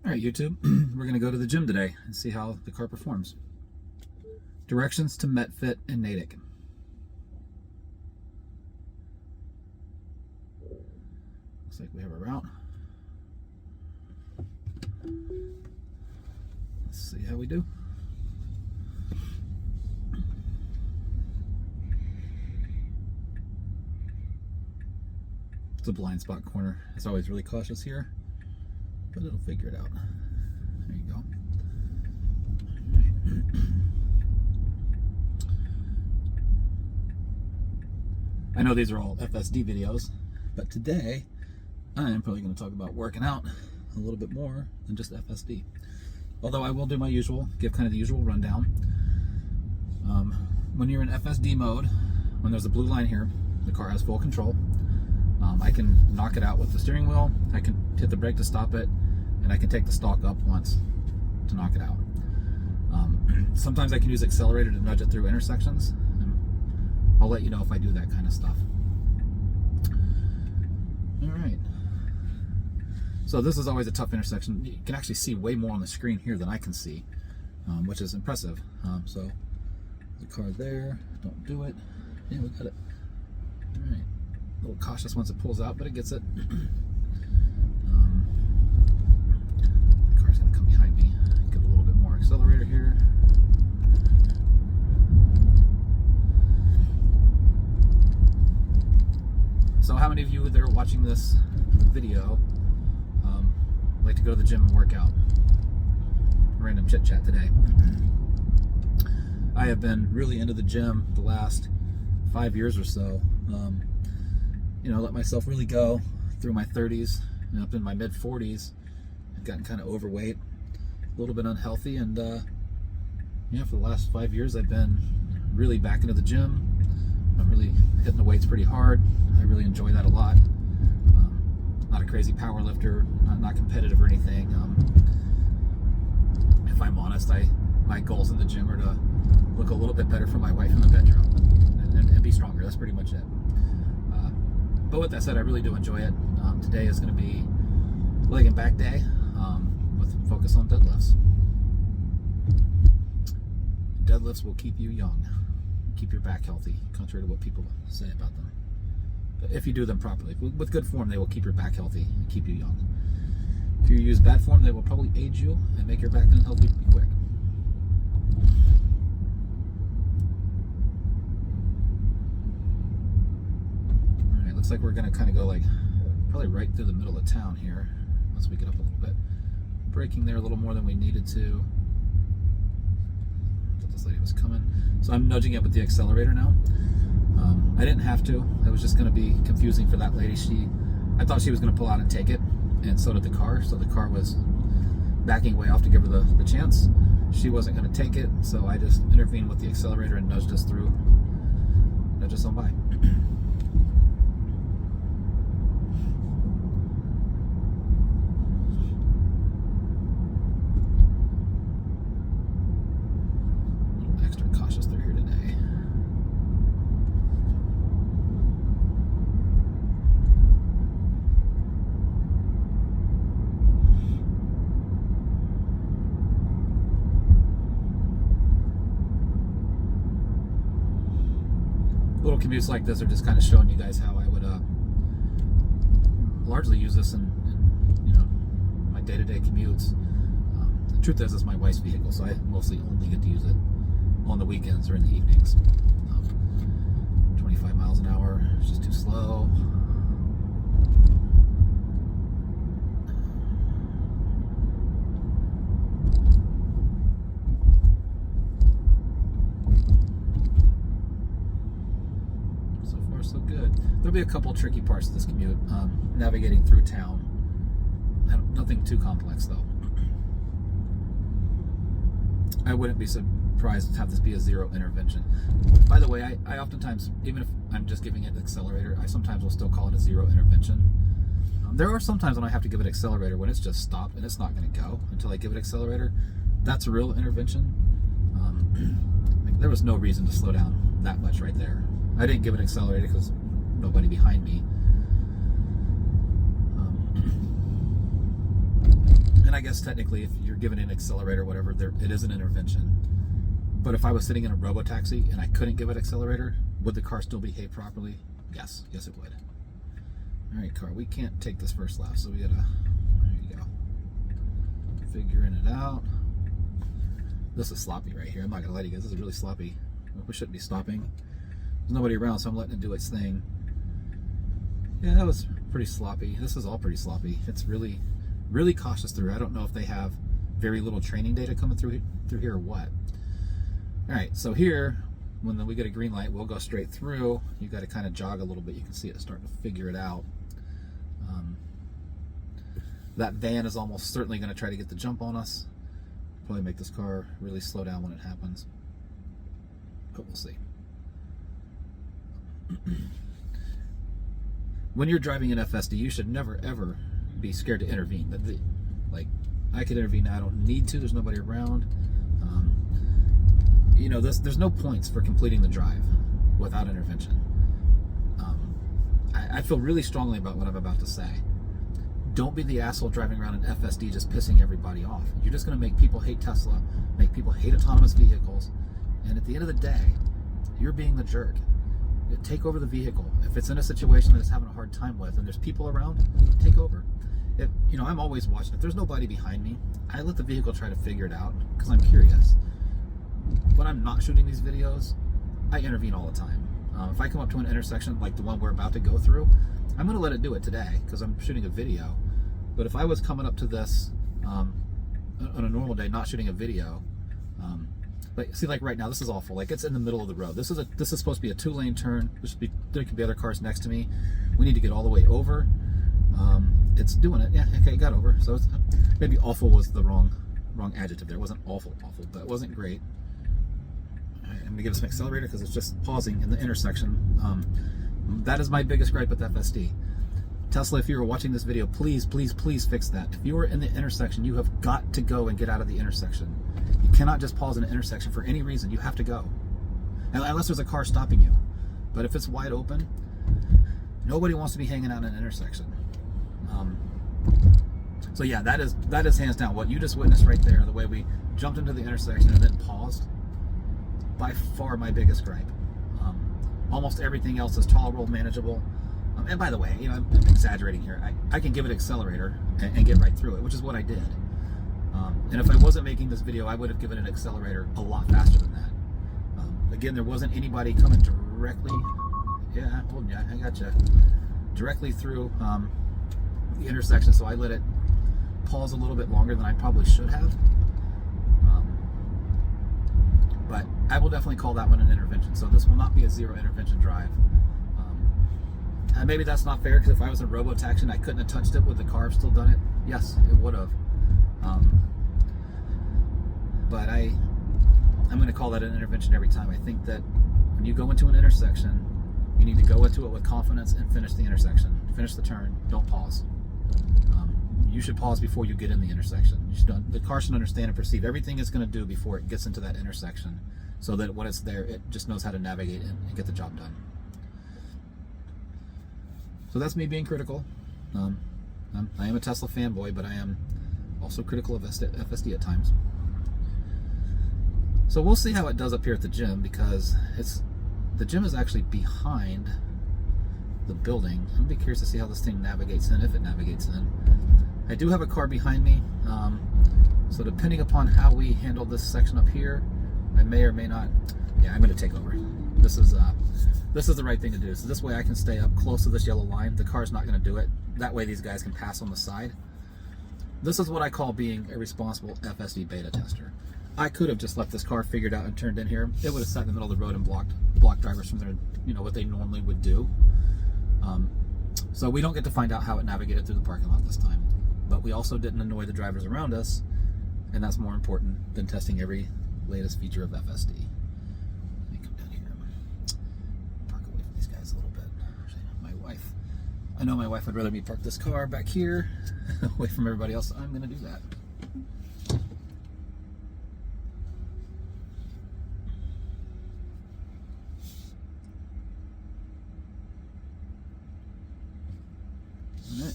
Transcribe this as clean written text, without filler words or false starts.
Alright YouTube, we're going to go to the gym today and see how the car performs. Directions to MetFit in Natick. Looks like we have a route. Let's see how we do. It's a blind spot corner. It's always really cautious here, but it'll figure it out. There you go. All right. I know these are all FSD videos, but today I am probably going to talk about working out a little bit more than just FSD. Although I will do my usual, give kind of the usual rundown. When you're in FSD mode, when there's a blue line here, the car has full control. I can knock it out with the steering wheel, I can hit the brake to stop it, and I can take the stalk up once to knock it out. Sometimes I can use accelerator to nudge it through intersections. And I'll let you know if I do that kind of stuff. Alright. So this is always a tough intersection. You can actually see way more on the screen here than I can see, which is impressive. So the car there, don't do it. Yeah, we got it. Alright. A little cautious once it pulls out, but it gets it. The car's going to come behind me. Give a little bit more accelerator here. So how many of you that are watching this video like to go to the gym and work out? Random chit chat today. I have been really into the gym the last 5 years or so. You know, let myself really go through my 30s and up in my mid 40s. I've gotten kind of overweight, a little bit unhealthy, and yeah, for the last 5 years I've been really back into the gym. I'm really hitting the weights pretty hard. I really enjoy that a lot. Not a crazy power lifter, not competitive or anything. If I'm honest, my goals in the gym are to look a little bit better for my wife in the bedroom and be stronger. That's pretty much it. But with that said, I really do enjoy it. Today is going to be leg and back day with focus on deadlifts. Deadlifts will keep you young, keep your back healthy, contrary to what people say about them. But if you do them properly, with good form, they will keep your back healthy and keep you young. If you use bad form, they will probably age you and make your back unhealthy pretty quick. Looks like we're going to kind of go like probably right through the middle of town here once we get up a little bit. Braking there a little more than we needed to. Thought this lady was coming. So I'm nudging it with the accelerator now. I didn't have to. It was just going to be confusing for that lady. I thought she was going to pull out and take it, and so did the car. So the car was backing way off to give her the chance. She wasn't going to take it, so I just intervened with the accelerator and nudged us through. Nudged us on by. Cautious through here today. Little commutes like this are just kind of showing you guys how I would largely use this in you know, my day-to-day commutes. The truth is, it's my wife's vehicle, so I mostly only get to use it on the weekends or in the evenings. 25 miles an hour, it's just too slow. So far so good. There'll be a couple tricky parts of this commute. Navigating through town. Nothing too complex though. I wouldn't be surprised to have this be a zero intervention. By the way, I oftentimes, even if I'm just giving it accelerator, I sometimes will still call it a zero intervention. There are some times when I have to give it accelerator when it's just stopped and it's not going to go until I give it accelerator. That's a real intervention. Like, there was no reason to slow down that much right there. I didn't give it accelerator because nobody behind me. And I guess technically if you're given an accelerator or whatever, it is an intervention. But if I was sitting in a robo-taxi and I couldn't give it accelerator, would the car still behave properly? Yes it would. All right, car, we can't take this first left, so we gotta, there you go. Figuring it out. This is sloppy right here. I'm not gonna lie to you guys, this is really sloppy. We shouldn't be stopping. There's nobody around, so I'm letting it do its thing. Yeah, that was pretty sloppy. This is all pretty sloppy. It's really, really cautious through. I don't know if they have very little training data coming through here or what. All right, so here, when we get a green light, we'll go straight through. You got to kind of jog a little bit. You can see it starting to figure it out. That van is almost certainly going to try to get the jump on us. Probably make this car really slow down when it happens. But we'll see. When you're driving an FSD, you should never ever be scared to intervene. Like, I could intervene now. I don't need to. There's nobody around. You know, there's no points for completing the drive without intervention. I feel really strongly about what I'm about to say. Don't be the asshole driving around an FSD just pissing everybody off. You're just going to make people hate Tesla, make people hate autonomous vehicles, and at the end of the day, you're being the jerk. Take over the vehicle. If it's in a situation that it's having a hard time with and there's people around, take over. You know, I'm always watching. If there's nobody behind me, I let the vehicle try to figure it out because I'm curious. When I'm not shooting these videos, I intervene all the time. If I come up to an intersection like the one we're about to go through, I'm going to let it do it today because I'm shooting a video. But if I was coming up to this on a normal day, not shooting a video, like, see, like right now, this is awful. Like, it's in the middle of the road. This is supposed to be a 2-lane turn. There could be other cars next to me. We need to get all the way over. It's doing it. Yeah, okay, it got over. So it's, maybe awful was the wrong adjective there. It wasn't awful, but it wasn't great. All right, I'm gonna give us an accelerator because it's just pausing in the intersection. That is my biggest gripe with FSD. Tesla, if you were watching this video, please, please, please fix that. If you are in the intersection, you have got to go and get out of the intersection. You cannot just pause in an intersection for any reason. You have to go. Unless there's a car stopping you. But if it's wide open, nobody wants to be hanging out in an intersection. So yeah, that is hands down what you just witnessed right there, the way we jumped into the intersection and then paused. By far my biggest gripe. Almost everything else is tolerable, manageable. And by the way, you know, I'm exaggerating here. I can give it accelerator and get right through it, which is what I did. And if I wasn't making this video, I would have given it accelerator a lot faster than that. Again, there wasn't anybody coming directly. Yeah, I told you, I got you. Directly through the intersection, so I let it pause a little bit longer than I probably should have. But I will definitely call that one an intervention. So this will not be a zero intervention drive. And maybe that's not fair, because if I was in robo-taxi and I couldn't have touched it, would the car have still done it? Yes, it would have. But I'm going to call that an intervention every time. I think that when you go into an intersection, you need to go into it with confidence and finish the intersection. Finish the turn. Don't pause. You should pause before you get in the intersection. The car should understand and perceive everything it's going to do before it gets into that intersection, so that when it's there, it just knows how to navigate and get the job done. So that's me being critical. I am a Tesla fanboy, but I am also critical of FSD at times. So we'll see how it does up here at the gym, because the gym is actually behind the building. I'll be curious to see how this thing navigates in, if it navigates in. I do have a car behind me, so depending upon how we handle this section up here, I may or may not. Yeah, I'm going to take over. This is the right thing to do. So this way I can stay up close to this yellow line. The car's not going to do it. That way these guys can pass on the side. This is what I call being a responsible FSD beta tester. I could have just left this car figured out and turned in here. It would have sat in the middle of the road and blocked drivers from their, you know, what they normally would do. So we don't get to find out how it navigated through the parking lot this time. But we also didn't annoy the drivers around us, and that's more important than testing every latest feature of FSD. Let me come down here and park away from these guys a little bit. I know my wife would rather me park this car back here away from everybody else. I'm going to do that. All right.